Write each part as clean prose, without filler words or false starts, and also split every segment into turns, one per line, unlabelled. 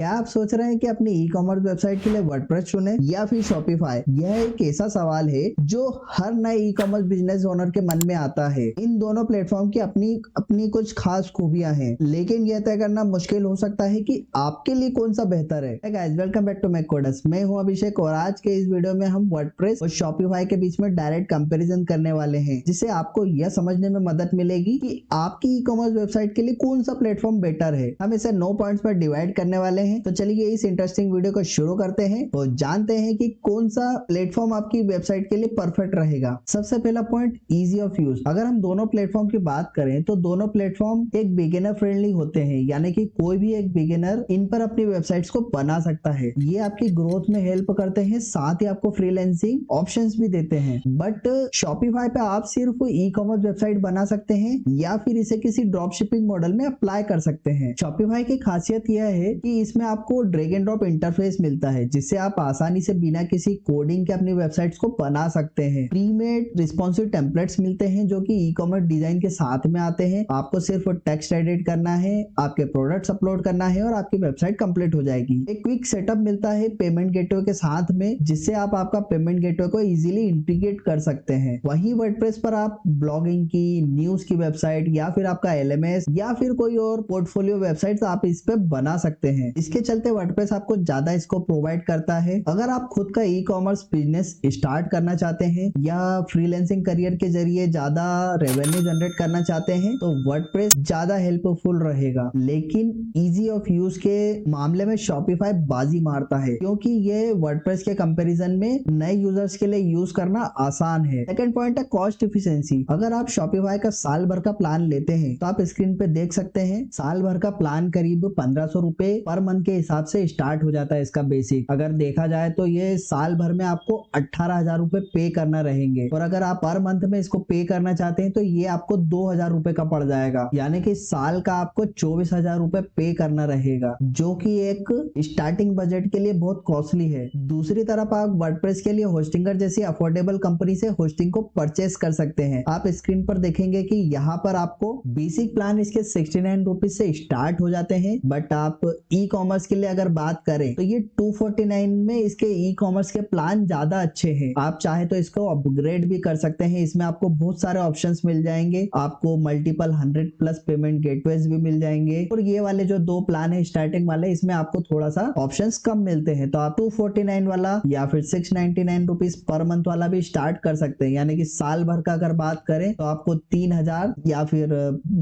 क्या आप सोच रहे हैं कि अपनी ई कॉमर्स वेबसाइट के लिए वर्डप्रेस चुने या फिर शॉपिफाई? यह एक ऐसा सवाल है जो हर नए ई कॉमर्स बिजनेस ओनर के मन में आता है। इन दोनों प्लेटफॉर्म की अपनी अपनी कुछ खास खूबियां हैं, लेकिन यह तय करना मुश्किल हो सकता है कि आपके लिए कौन सा बेहतर है। Hey guys, welcome back to McCoders. मैं हूं अभिषेक और आज के इस वीडियो में हम वर्डप्रेस और शॉपिफाई के बीच में डायरेक्ट कंपैरिजन करने वाले हैं, जिससे आपको यह समझने में मदद मिलेगी कि आपकी ई कॉमर्स वेबसाइट के लिए कौन सा प्लेटफॉर्म बेटर है। हम इसे 9 पॉइंट्स पर डिवाइड करने वाले हैं। तो चलिए इस इंटरेस्टिंग वीडियो को शुरू करते हैं और जानते हैं कि कौन सा प्लेटफॉर्म आपकी वेबसाइट के लिए परफेक्ट रहेगा। सबसे पहला पॉइंट, इजी ऑफ यूज। अगर हम दोनों प्लेटफॉर्म की बात करें तो दोनों प्लेटफॉर्म एक बिगिनर फ्रेंडली होते हैं, यानी कि कोई भी एक बिगिनर इन पर अपनी वेबसाइट्स को बना सकता है। ये आपकी ग्रोथ में हेल्प करते हैं, साथ ही आपको फ्रीलांसिंग ऑप्शंस भी देते हैं। बट शॉपिफाई पे आप सिर्फ ई कॉमर्स वेबसाइट बना सकते हैं या फिर इसे किसी ड्रॉप शिपिंग मॉडल में अप्लाई कर सकते हैं। शॉपिफाई की खासियत यह है कि इसमें आपको ड्रैग एंड ड्रॉप इंटरफेस मिलता है, जिससे आप आसानी से बिना किसी कोडिंग के अपनी वेबसाइट्स को बना सकते हैं। प्री मेड रिस्पॉन्सिव टेम्पलेट्स मिलते हैं जो कि ई कॉमर्स डिजाइन के साथ में आते हैं। आपको सिर्फ टेक्स्ट एडिट करना है, आपके प्रोडक्ट्स अपलोड करना है और आपकी वेबसाइट कंप्लीट हो जाएगी। एक क्विक सेटअप मिलता है पेमेंट गेटवे के साथ में, जिससे आप आपका पेमेंट गेटवे को इजीली इंटीग्रेट कर सकते हैं। वहीं वर्डप्रेस पर आप ब्लॉगिंग की, न्यूज की वेबसाइट या फिर आपका एलएमएस या फिर कोई और पोर्टफोलियो वेबसाइट आप इस पे बना सकते हैं। इसके चलते वर्डप्रेस आपको ज्यादा स्कोप प्रोवाइड करता है। अगर आप खुद का ई कॉमर्स बिजनेस स्टार्ट करना चाहते हैं या फ्रीलांसिंग करियर के जरिए ज्यादा रेवेन्यू जनरेट करना चाहते हैं तो वर्डप्रेस ज्यादा हेल्पफुल रहेगा। लेकिन इजी ऑफ यूज के मामले में शॉपिफाई बाजी मारता है, क्योंकि ये वर्डप्रेस के कंपैरिजन में नए यूजर्स के लिए यूज करना आसान है। सेकंड पॉइंट है कॉस्ट एफिशिएंसी। अगर आप शॉपिफाई का साल भर का प्लान लेते हैं तो आप स्क्रीन पे देख सकते हैं साल भर का प्लान करीब 1500 रुपए पर मंथ के हिसाब से स्टार्ट हो जाता है। इसका बेसिक अगर देखा जाए तो ये साल भर में आपको 18,000 रुपए पे करना रहेंगे, और अगर आप पर मंथ में इसको पे करना चाहते हैं तो ये आपको 2,000 रुपए का पड़ जाएगा, यानी कि साल का आपको 24,000 रुपए पे करना रहेगा, जो कि एक स्टार्टिंग बजट के लिए बहुत कॉस्टली है। दूसरी तरफ आप वर्डप्रेस के लिए होस्टिंगर जैसी अफोर्डेबल कंपनी से होस्टिंग को परचेस कर सकते हैं। आप स्क्रीन पर देखेंगे कि यहाँ पर आपको बेसिक प्लान इसके 69 रुपीज से स्टार्ट हो जाते हैं, बट आप ई कॉमर्स के लिए अगर बात करें तो ये 249 में इसके ई कॉमर्स के प्लान ज्यादा अच्छे हैं। आप चाहे तो इसको अपग्रेड भी कर सकते हैं। इसमें आपको बहुत सारे ऑप्शंस मिल जाएंगे, आपको मल्टीपल 100+ पेमेंट गेटवेज भी मिल जाएंगे, और ये वाले जो दो प्लान है स्टार्टिंग वाले, इसमें आपको थोड़ा सा ऑप्शंस कम मिलते हैं। तो आप 249 वाला या फिर 699 रुपीज पर मंथ वाला भी स्टार्ट कर सकते हैं, यानी कि साल भर का अगर बात करें तो आपको 3,000 या फिर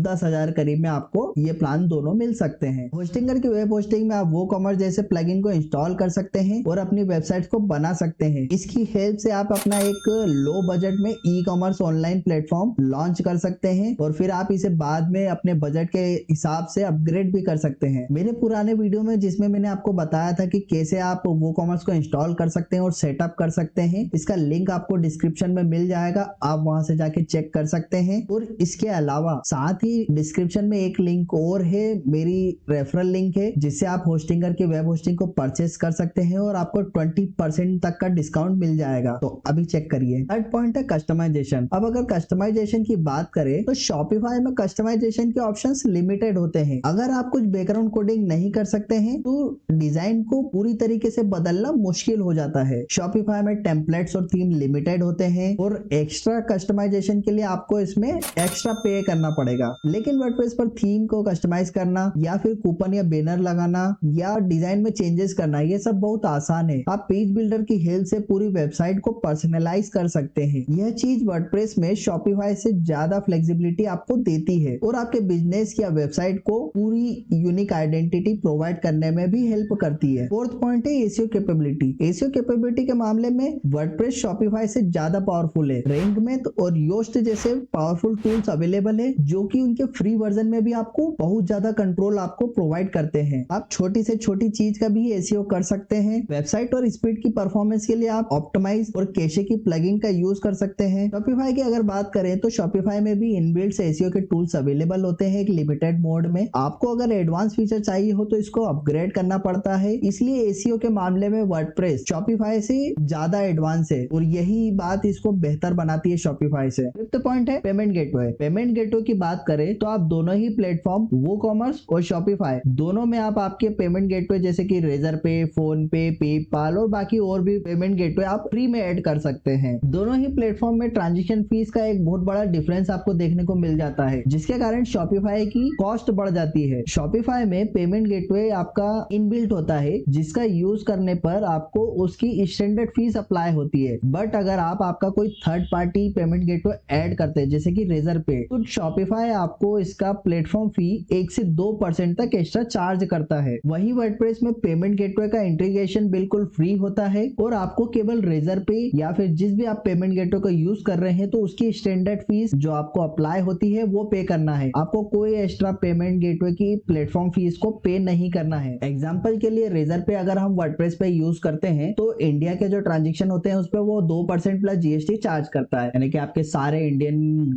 10,000 करीब में आपको ये प्लान दोनों मिल सकते हैं। होस्टिंगर की वेब होस्टिंग में आप वो कॉमर्स जैसे प्लगइन को इंस्टॉल कर सकते हैं और अपनी वेबसाइट को बना सकते हैं। इसकी हेल्प से आप अपना एक लो बजट में e commerce online platform launch कर सकते हैं, और फिर आप इसे बाद में अपने बजट के हिसाब से अपग्रेड भी कर सकते हैं। मेरे पुराने वीडियो में जिसमें मैंने आपको बताया था कि कैसे आप वो कॉमर्स को इंस्टॉल कर सकते हैं और सेटअप कर सकते हैं, इसका लिंक आपको डिस्क्रिप्शन में मिल जाएगा, आप वहां से जाके चेक कर सकते हैं। और इसके अलावा साथ ही डिस्क्रिप्शन में एक लिंक और है, मेरी रेफरल लिंक है, जिससे आप होस्टिंगर के वेब होस्टिंग को परचेस कर सकते हैं और आपको 20% तक का डिस्काउंट मिल जाएगा। तो अभी चेक करिए। थर्ड पॉइंट है कस्टमाइजेशन। अब अगर कस्टमाइजेशन की बात करें तो शॉपिफाई में कस्टमाइजेशन के ऑप्शंस लिमिटेड होते हैं। अगर आप कुछ बैकग्राउंड कोडिंग नहीं कर सकते हैं तो डिजाइन को पूरी तरीके से बदलना मुश्किल हो जाता है। शॉपिफाई में टेम्पलेट्स और थीम लिमिटेड होते हैं, और एक्स्ट्रा कस्टमाइजेशन के लिए आपको इसमें एक्स्ट्रा पे करना पड़ेगा। लेकिन वर्डप्रेस पर थीम को कस्टमाइज करना या फिर कूपन या बैनर लगाना या डिजाइन में चेंजेस करना, ये सब बहुत आसान है। आप पेज बिल्डर की हेल्प से पूरी वेबसाइट को पर्सनलाइज कर सकते हैं। यह चीज वर्डप्रेस में शॉपिफाई से ज्यादा फ्लेक्सिबिलिटी आपको देती है और आपके बिजनेस या वेबसाइट को पूरी यूनिक आइडेंटिटी प्रोवाइड करने में भी हेल्प करती है। फोर्थ पॉइंट है एसईओ कैपेबिलिटी। एसईओ कैपेबिलिटी के मामले में वर्डप्रेस शॉपिफाई से ज्यादा पावरफुल है। रैंकमेथ और योस्ट जैसे पावरफुल टूल्स अवेलेबल है, जो कि उनके फ्री वर्जन में भी आपको बहुत ज्यादा कंट्रोल आपको प्रोवाइड करते हैं। आप छोटी से छोटी चीज का भी एसईओ कर सकते हैं। वेबसाइट और स्पीड की परफॉर्मेंस के लिए आप ऑप्टिमाइज और कैशे की प्लगइन का यूज कर सकते हैं। शॉपिफाई की अगर बात करें तो शॉपिफाई में भी इनबिल्ट एसईओ के टूल्स अवेलेबल होते हैं एक लिमिटेड मोड में। आपको अगर एडवांस फीचर चाहिए हो तो इसको अपग्रेड करना पड़ता है, इसलिए एसईओ के मामले में वर्डप्रेस शॉपिफाई से ज्यादा एडवांस है, और यही बात इसको बेहतर बनाती है शॉपिफाई से। फिफ्थ पॉइंट है पेमेंट गेटवे। पेमेंट गेटवे की बात करें तो आप दोनों ही प्लेटफॉर्म वो कॉमर्स और शॉपिफाई दोनों में आप आपकी आपके पेमेंट गेटवे जैसे कि रेजर पे, फोन पे, पेपाल और बाकी और भी पेमेंट गेटवे आप फ्री में ऐड कर सकते हैं। दोनों ही प्लेटफॉर्म में ट्रांजेक्शन फीस का एक बहुत बड़ा डिफरेंस आपको देखने को मिल जाता है, जिसके कारण शॉपिफाई की कॉस्ट बढ़ जाती है। शॉपिफाई में पेमेंट गेटवे आपका इनबिल्ट होता है, जिसका यूज करने पर आपको उसकी स्टैंडर्ड फीस अप्लाई होती है। बट अगर आप आपका कोई third party payment gateway add करते हैं जैसे कि रेजर पे, तो शॉपिफाई आपको इसका प्लेटफॉर्म फी 1 से 2% तक एक्स्ट्रा चार्ज करता है। वहीं वर्डप्रेस में पेमेंट गेटवे का इंटीग्रेशन बिल्कुल फ्री होता है और आपको केवल रेजर पे या फिर जिस भी आप पेमेंट गेटवे को यूज कर रहे हैं तो उसकी स्टैंडर्ड फीस जो आपको अप्लाई होती है वो पे करना है। आपको कोई एक्स्ट्रा पेमेंट गेटवे की प्लेटफॉर्म फीस को पे नहीं करना है। एग्जांपल के लिए रेजर पे अगर हम वर्डप्रेस पे यूज करते हैं तो इंडिया के जो ट्रांजेक्शन होते हैं उस पर वो 2% प्लस जीएसटी चार्ज करता है, यानी कि आपके सारे Indian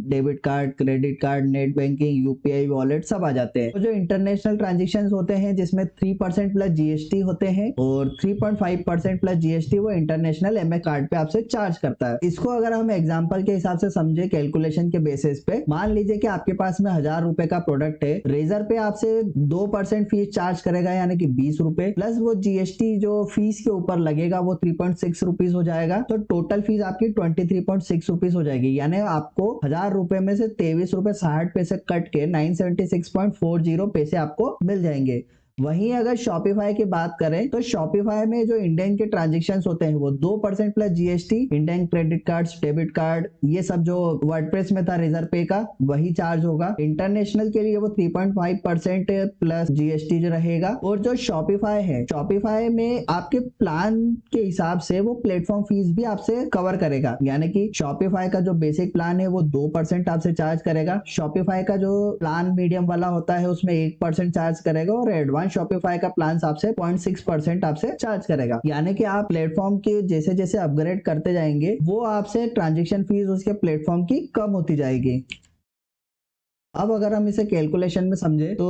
debit card, credit card, net banking, UPI wallet सब आ जाते हैं। तो जो इंटरनेशनल ट्रांजेक्शन होते हैं जिसमें 3% प्लस जीएसटी होते हैं और 3.5% प्लस जीएसटी वो इंटरनेशनल एमए कार्ड पे आपसे चार्ज करता है। इसको अगर हम एग्जांपल के हिसाब से समझे कैलकुलेशन के बेसिस पे, मान लीजिए कि आपके पास में 1000 रुपए का प्रोडक्ट है, रेजर पे आपसे 2% फीस चार्ज करेगा यानी कि 20 रुपए प्लस वो जीएसटी जो फीस के ऊपर लगेगा वो 3.6 रुपीज हो जाएगा। तो टोटल फीस आपकी 23.6 रुपीज हो जाएगी, यानी आपको 1000 रुपए में से 23 रुपए 60 पैसे कट के 976.40 पैसे आपको मिल जाएंगे। वहीं अगर शॉपिफाई की बात करें तो शॉपिफाई में जो इंडियन के ट्रांजेक्शन्स होते हैं वो 2% plus GST, Indian credit card, debit card, ये सब जो वर्डप्रेस में था रेजर पे का वही चार्ज होगा। इंटरनेशनल के लिए वो 3.5% प्लस जीएसटी जो रहेगा। और जो शॉपिफाई है, शॉपिफाई में आपके प्लान के हिसाब से वो प्लेटफॉर्म फीस भी आपसे कवर करेगा, यानी कि शॉपिफाई का जो बेसिक प्लान है वो 2% आपसे चार्ज करेगा। शॉपिफाई का जो प्लान मीडियम वाला होता है उसमें 1% चार्ज करेगा और एडवांस शॉपिफाई का प्लान आपसे 0.6% आपसे चार्ज करेगा। यानी कि आप प्लेटफॉर्म के जैसे जैसे अपग्रेड करते जाएंगे वो आपसे ट्रांजैक्शन फीस उसके प्लेटफॉर्म की कम होती जाएगी। अब अगर हम इसे कैलकुलेशन में समझे तो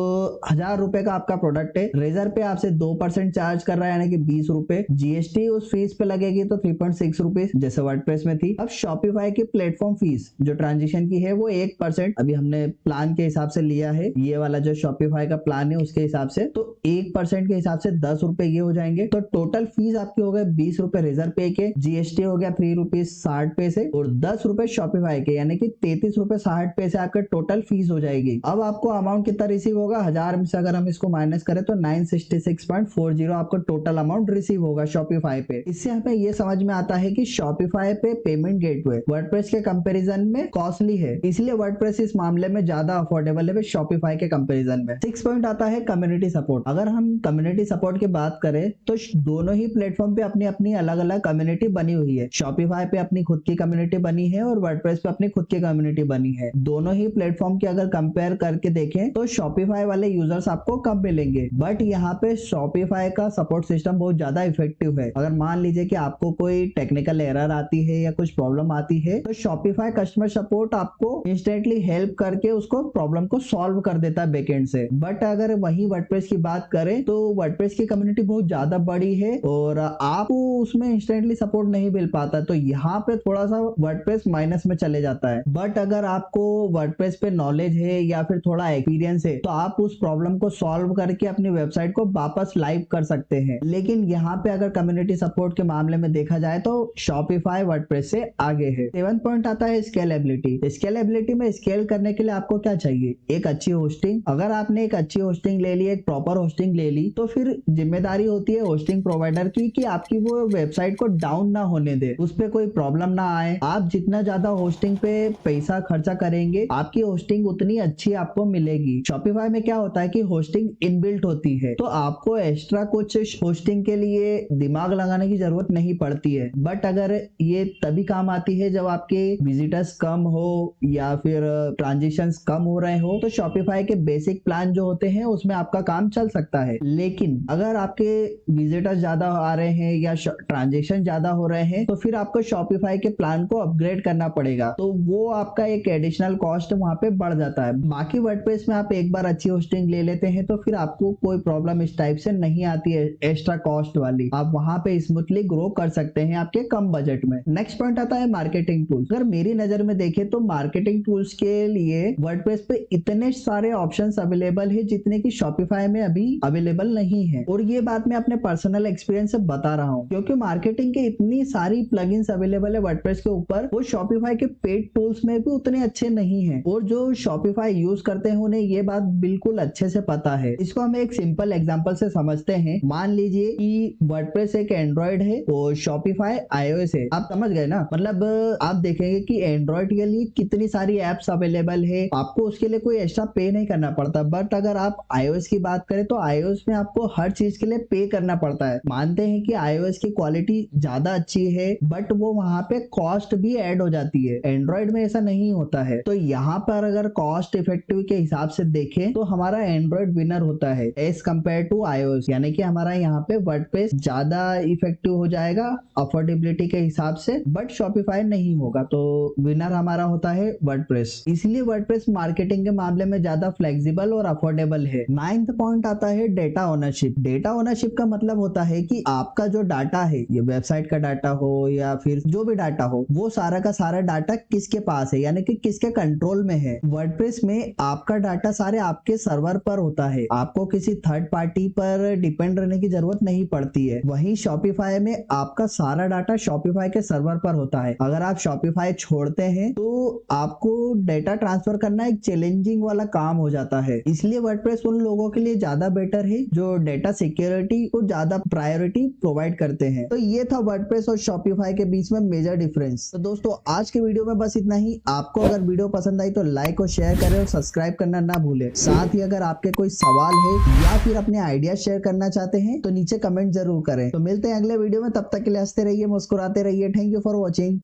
1000 रुपए का आपका प्रोडक्ट है, रेजर पे आपसे 2% चार्ज कर रहा है यानी कि 20 रुपए, जीएसटी उस फीस पे लगेगी तो 3.6 रुपीज जैसे वर्डप्रेस में थी। अब शॉपिफाई की प्लेटफॉर्म फीस जो ट्रांजेक्शन की है वो 1%, अभी हमने प्लान के हिसाब से लिया है, ये वाला जो शॉपिफाई का प्लान है उसके हिसाब से, तो 1% के हिसाब से 10 रुपए ये हो जाएंगे। तो टोटल फीस आपके हो गए 20 रुपए रेजर पे के, जीएसटी हो गया 3 रुपीज 60 पैसे और 10 रुपए शॉपिफाई के, यानी कि 33 रुपए 60 पैसे आपके टोटल फीस हो जाएगी। अब आपको अमाउंट कितना रिसीव होगा, 1000 में से अगर हम इसको माइनस करें तो 966.40 आपको टोटल अमाउंट रिसीव होगा शॉपिफाई पे। इससे हमें ये समझ में आता है कि शॉपिफाई पे पेमेंट गेटवे वर्डप्रेस के कंपैरिजन में कॉस्टली है, इसलिए वर्डप्रेस इस मामले में ज्यादा अफोर्डेबल है शॉपिफाई के कंपैरिजन में। 6 पॉइंट आता है कम्युनिटी सपोर्ट। अगर हम कम्युनिटी सपोर्ट की बात करें तो दोनों ही प्लेटफॉर्म पे अपनी अपनी अलग अलग कम्युनिटी बनी हुई है। शॉपिफाई पे अपनी खुद की कम्युनिटी बनी है और वर्डप्रेस पे अपनी खुद की कम्युनिटी बनी है। दोनों ही प्लेटफॉर्म की अगर कंपेयर करके देखें तो शॉपिफाई वाले यूजर्स आपको कम मिलेंगे, बट यहाँ पे शॉपिफाई का सपोर्ट सिस्टम बहुत ज्यादा इफेक्टिव है। अगर मान लीजिए कि आपको कोई टेक्निकल एरर आती है या कुछ प्रॉब्लम आती है तो शॉपिफाई कस्टमर सपोर्ट आपको इंस्टेंटली हेल्प करके उसको प्रॉब्लम को सॉल्व कर देता है बैकएंड से। बट अगर वही वर्डप्रेस की बात करें तो वर्डप्रेस की कम्युनिटी बहुत ज्यादा बड़ी है और आपको उसमें इंस्टेंटली सपोर्ट नहीं मिल पाता, तो यहाँ पे थोड़ा सा वर्डप्रेस माइनस में चले जाता है। बट अगर आपको वर्डप्रेस पे नॉलेज है या फिर थोड़ा एक्सपीरियंस है तो आप उस प्रॉब्लम को सॉल्व करके अपनी वेबसाइट को वापस लाइव कर सकते हैं। लेकिन यहाँ पे अगर कम्युनिटी सपोर्ट के मामले में देखा जाए तो शॉपिफाई वर्डप्रेस से आगे है। 7 पॉइंट आता है स्केलेबिलिटी। स्केलेबिलिटी में स्केल करने के लिए आपको क्या चाहिए, एक अच्छी होस्टिंग। अगर आपने एक अच्छी होस्टिंग ले ली, एक प्रॉपर होस्टिंग ले ली, तो फिर जिम्मेदारी होती है होस्टिंग प्रोवाइडर की कि आपकी वो वेबसाइट को डाउन ना होने दे, उस पर कोई प्रॉब्लम ना आए। आप जितना ज्यादा होस्टिंग पे पैसा खर्चा करेंगे आपकी होस्टिंग उतनी अच्छी आपको मिलेगी। शॉपिफाई में क्या होता है कि होस्टिंग इनबिल्ट होती है, तो आपको एक्स्ट्रा कुछ होस्टिंग के लिए दिमाग लगाने की जरूरत नहीं पड़ती है। बट अगर ये तभी काम आती है जब आपके विजिटर्स कम हो या फिर ट्रांजेक्शंस कम हो रहे हो, तो शॉपिफाई के बेसिक प्लान जो होते हैं उसमें आपका काम चल सकता है। लेकिन अगर आपके विजिटर्स ज्यादा आ रहे हैं या ट्रांजेक्शन ज्यादा हो रहे हैं तो फिर आपको शॉपिफाई के प्लान को अपग्रेड करना पड़ेगा, तो वो आपका एक एडिशनल कॉस्ट वहां पे बढ़ जाता जाता है। बाकी वर्डप्रेस में आप एक बार अच्छी होस्टिंग ले लेते हैं तो फिर आपको कोई प्रॉब्लम इस टाइप से नहीं आती है एक्स्ट्रा कॉस्ट वाली। आप वहां पे स्मूथली ग्रो कर सकते हैं आपके कम बजट में। नेक्स्ट पॉइंट आता है मार्केटिंग टूल्स। अगर मेरी नजर में देखें तो मार्केटिंग टूल्स के लिए वर्डप्रेस पे इतने सारे ऑप्शंस अवेलेबल है जितने की शॉपिफाई में अभी अवेलेबल नहीं है। और ये बात मैं अपने पर्सनल एक्सपीरियंस से बता रहा हूँ, क्योंकि मार्केटिंग के इतनी सारी प्लगइन्स अवेलेबल है वर्डप्रेस के ऊपर, वो शॉपिफाई के पेड टूल्स में भी उतने अच्छे नहीं है। और जो शॉपिफाई यूज करते हैं उन्हें ये बात बिल्कुल अच्छे से पता है। इसको हम एक सिंपल एग्जांपल से समझते हैं। मान लीजिए कि वर्डप्रेस एक एंड्रॉइड है और शॉपिफाई iOS है। आप समझ गए ना, मतलब आप देखेंगे कि एंड्रॉइड के लिए कितनी सारी एप्स अवेलेबल है, आपको उसके लिए कोई एक्स्ट्रा पे नहीं करना पड़ता। बट अगर आप iOS की बात करें तो iOS में आपको हर चीज के लिए पे करना पड़ता है। मानते हैं कि iOS की क्वालिटी ज्यादा अच्छी है बट वो वहां पे कॉस्ट भी ऐड हो जाती है। एंड्रॉइड में ऐसा नहीं होता है। तो यहाँ पर अगर कॉस्ट इफेक्टिव के हिसाब से देखें तो हमारा एंड्रॉइड विनर होता है एज कम्पेयर टू iOS। यानी कि हमारा यहाँ पे वर्डप्रेस ज्यादा इफेक्टिव हो जाएगा अफोर्डेबिलिटी के हिसाब से, बट शॉपिफाई नहीं होगा। तो विनर हमारा होता है वर्डप्रेस। इसलिए वर्डप्रेस मार्केटिंग के मामले में ज्यादा फ्लेक्सिबल और अफोर्डेबल है। 9th पॉइंट आता है डेटा ओनरशिप। डेटा ओनरशिप का मतलब होता है कि आपका जो डाटा है, ये वेबसाइट का डाटा हो या फिर जो भी डाटा हो, वो सारा का सारा डाटा किसके पास है, यानी कि किसके कंट्रोल में है। वर्डप्रेस में आपका डाटा सारे आपके सर्वर पर होता है, आपको किसी थर्ड पार्टी पर डिपेंड रहने की जरूरत नहीं पड़ती है। वहीं शॉपिफाई में आपका सारा डाटा शॉपिफाई के सर्वर पर होता है। अगर आप शॉपिफाई छोड़ते हैं तो आपको डेटा ट्रांसफर करना एक चैलेंजिंग वाला काम हो जाता है। इसलिए वर्डप्रेस उन लोगों के लिए ज्यादा बेटर है जो डेटा सिक्योरिटी को ज्यादा प्रायोरिटी प्रोवाइड करते हैं। तो ये था वर्डप्रेस और शॉपिफाई के बीच में मेजर डिफरेंस। तो दोस्तों आज के वीडियो में बस इतना ही। आपको अगर वीडियो पसंद आई तो लाइक और शेयर करें और सब्सक्राइब करना ना भूलें। साथ ही अगर आपके कोई सवाल है या फिर अपने आइडिया शेयर करना चाहते हैं तो नीचे कमेंट जरूर करें। तो मिलते हैं अगले वीडियो में, तब तक के लिए हंसते रहिए, मुस्कुराते रहिए। Thank you for watching.